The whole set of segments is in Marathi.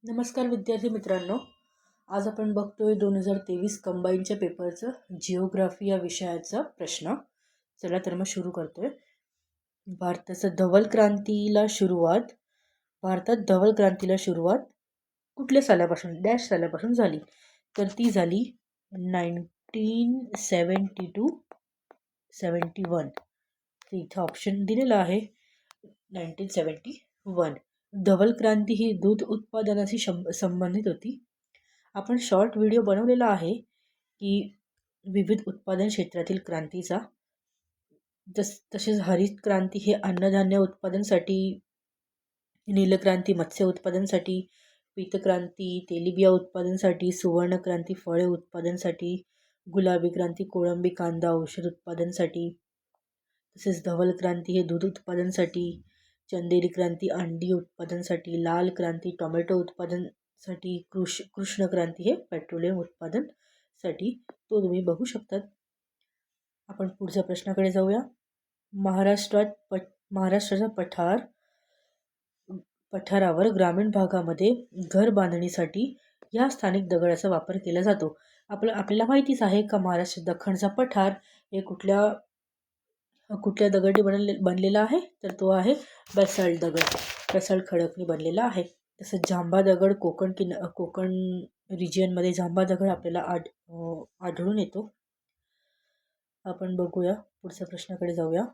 नमस्कार विद्यार्थी मित्रांनो. आज आपण बघतोय 2023 कंबाईनच्या पेपरचं जिओग्राफी या विषयाचा प्रश्न. चला तर मग सुरू करतोय. भारताचं भारतात धवल क्रांतीला सुरुवात कुठल्या सालापासून डॅश सालापासून झाली? तर ती झाली 1972-71. इथं ऑप्शन दिलेला आहे 1971. धवल क्रांती ही दूध उत्पादनाशी संबंधित होती. आपण शॉर्ट व्हिडिओ बनवलेला आहे की विविध उत्पादन क्षेत्रातील क्रांतीचा. तसेच हरित क्रांती हे अन्नधान्य उत्पादनासाठी, नीलक्रांती मत्स्य उत्पादनासाठी, पीतक्रांती तेलबिया उत्पादनासाठी, सुवर्णक्रांती फळे उत्पादनासाठी, गुलाबी क्रांती कोळंबी कांदा औषध उत्पादनासाठी, तसेच धवल क्रांती हे दूध उत्पादनासाठी, चंदेरी क्रांती अंडी उत्पादनासाठी, लाल क्रांती टोमॅटो उत्पादनासाठी, कृष्ण क्रांती हे पेट्रोलियम उत्पादनासाठी. तो तुम्ही बघू शकतात. आपण पुढच्या प्रश्नाकडे जाऊया. महाराष्ट्राच्या पठारावर ग्रामीण भागामध्ये घर बांधणीसाठी या स्थानिक दगडाचा वापर केला जातो. आपल्याला माहितीच आहे का महाराष्ट्र दख्खनचा पठार हे कुठल्या दगडी बनलेला आहे? तर तो आहे बेसाल्ट दगड, बेसाल्ट खडकने बनलेला आहे. तसंच जांभा दगड कोकण रिजियनमध्ये जांभा दगड आपल्याला आढळून येतो. आपण बघूया पुढच्या प्रश्नाकडे जाऊया.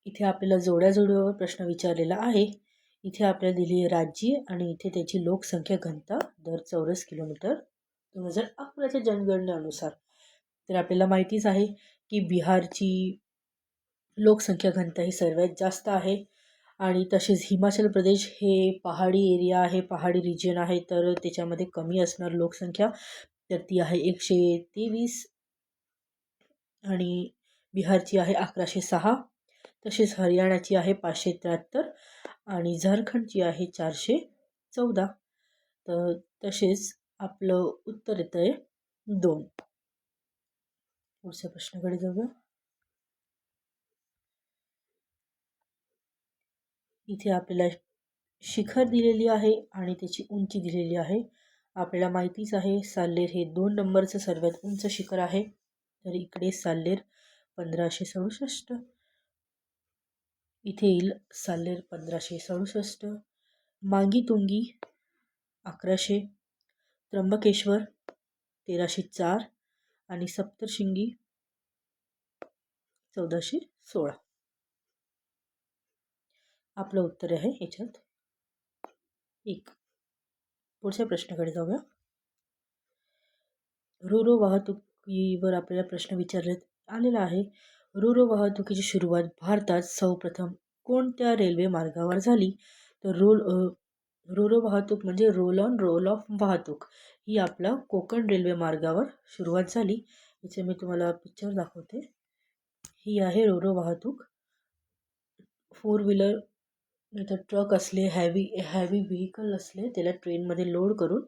इथे आपल्याला जोड्यावर प्रश्न विचारलेला आहे. इथे आपल्याला दिली राज्य आणि इथे त्याची लोकसंख्या घनता दर चौरस किलोमीटर 2011च्या जनगणनेनुसार. तर आपल्याला माहितीच आहे की बिहारची लोकसंख्या घनता ही सर्वात जास्त आहे. आणि तसेच हिमाचल प्रदेश हे पहाडी एरिया आहे, पहाडी रिजन आहे, तर त्याच्यामध्ये कमी असणार लोकसंख्या, तर ती आहे 123. आणि बिहारची आहे 1106. तसेच हरियाणाची आहे 573 आणि झारखंडची आहे 414. तर तसेच आपलं उत्तर येतं आहे 2. पुढच्या प्रश्नाकडे जाऊया. इथे आपल्याला शिखर दिलेली आहे आणि त्याची उंची दिलेली आहे. आपल्याला माहितीच आहे साल्लेर हे 2 नंबरचं सर्वात उंच शिखर आहे. तर इकडे साल्लेर 1567. इथे येईल साल्लेर 1567. मांगी तुंगी 1100, त्र्यंबकेश्वर 1304 आणि सप्तशृंगी 1416. आपलं उत्तर आहे याच्यात 1. पुढच्या प्रश्नाकडे जाऊया. रोरो वाहतुकीवर आपल्याला प्रश्न विचारण्यात आलेला आहे. रोरो वाहतुकीची सुरुवात भारतात सर्वप्रथम कोणत्या रेल्वे मार्गावर झाली? तर रोरो वाहतूक म्हणजे रोल ऑन रोल ऑफ वाहतूक ही आपला कोकण रेल्वे मार्गावर सुरुवात झाली. याचे मी तुम्हाला पिक्चर दाखवते. ही आहे रोरो वाहतूक. 4 व्हीलर तर ट्रक असले, हॅवी व्हेकल असले त्याला ट्रेनमध्ये लोड करून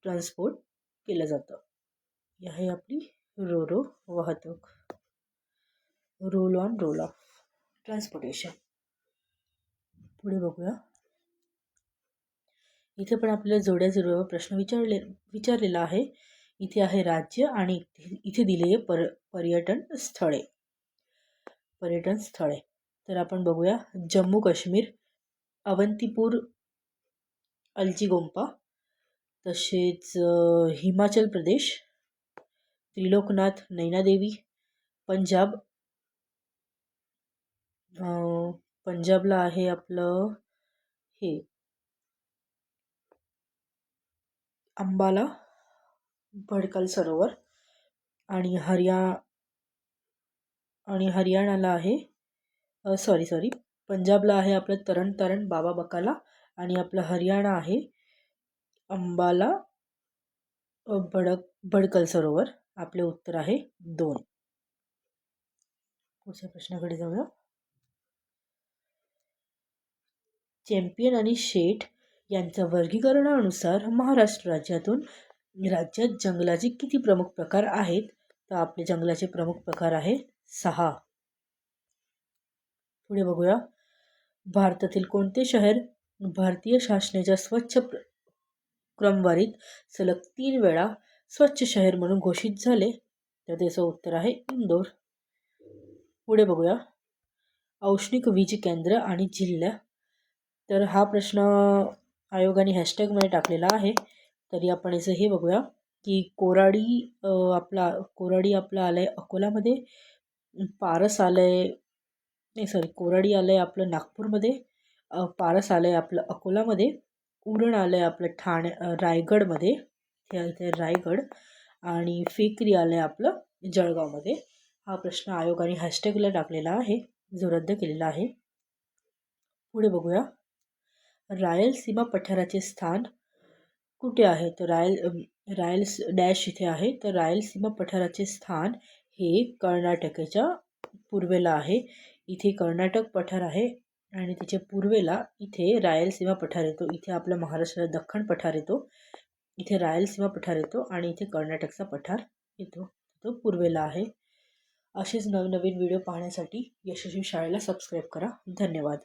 ट्रान्सपोर्ट केलं जातं. ही आहे आपली रोरो वाहतूक, roll on roll of transportation. पुढे बघूया. इथे पण आपल्याला जोड्यावर प्रश्न विचारलेला आहे. इथे आहे राज्य आणि इथे दिले पर्यटन स्थळे. तर आपण बघूया. जम्मू काश्मीर अवंतीपूर अलजीगोंपा, तसेच हिमाचल प्रदेश त्रिलोकनाथ नैनादेवी, पंजाबला आहे आपलं हे अंबाला भडकल सरोवर, आणि हरियाणाला आहे पंजाबला आहे आपलं तरण बाबा बकाला, आणि आपलं हरियाणा आहे अंबाला भडकल सरोवर. आपले उत्तर आहे 2. पुढच्या प्रश्नाकडे जाऊया. चॅम्पियन आणि शेठ यांच्या वर्गीकरणानुसार महाराष्ट्र राज्यात जंगलाचे किती प्रमुख प्रकार आहेत? तर आपले जंगलाचे प्रमुख प्रकार आहे 6. पुढे बघूया. भारतातील कोणते शहर भारतीय शासनाच्या स्वच्छ क्रमवारीत सलग 3 वेळा स्वच्छ शहर म्हणून घोषित झाले? तर त्याचं उत्तर आहे इंदोर. पुढे बघूया, औष्णिक वीज केंद्र आणि जिल्हा. तर हा प्रश्न आयोगाने हॅशटॅगमध्ये टाकलेला आहे. तरी आपण याचं हे बघूया की कोराडी आपलं आलं आहे अकोलामध्ये, पारस आलं आहे, कोराडी आलं आहे आपलं नागपूरमध्ये, पारस आलं आहे आपलं अकोलामध्ये, उरण आलं आहे आपलं रायगडमध्ये, हे इथे रायगड, आणि फेकरी आलं आहे आपलं जळगावमध्ये. हा प्रश्न आयोगाने हॅशटॅगला टाकलेला आहे, जो रद्द केलेला आहे. पुढे बघूया, रायलसीमा पठाराचे स्थान कुठे आहे? तर रायल्स डॅश इथे आहे. तर रायलसीमा पठाराचे स्थान हे कर्नाटकच्या पूर्वेला आहे. इथे कर्नाटक पठार आहे आणि तिच्या पूर्वेला इथे रायलसीमा पठार येतो. इथे आपल्या महाराष्ट्राला दख्खन पठार येतो, इथे रायलसीमा पठार येतो आणि इथे कर्नाटकचा पठार येतो, तो पूर्वेला आहे. असेच नवनवीन व्हिडिओ पाहण्यासाठी यशस्वी शाळेला सबस्क्राईब करा. धन्यवाद.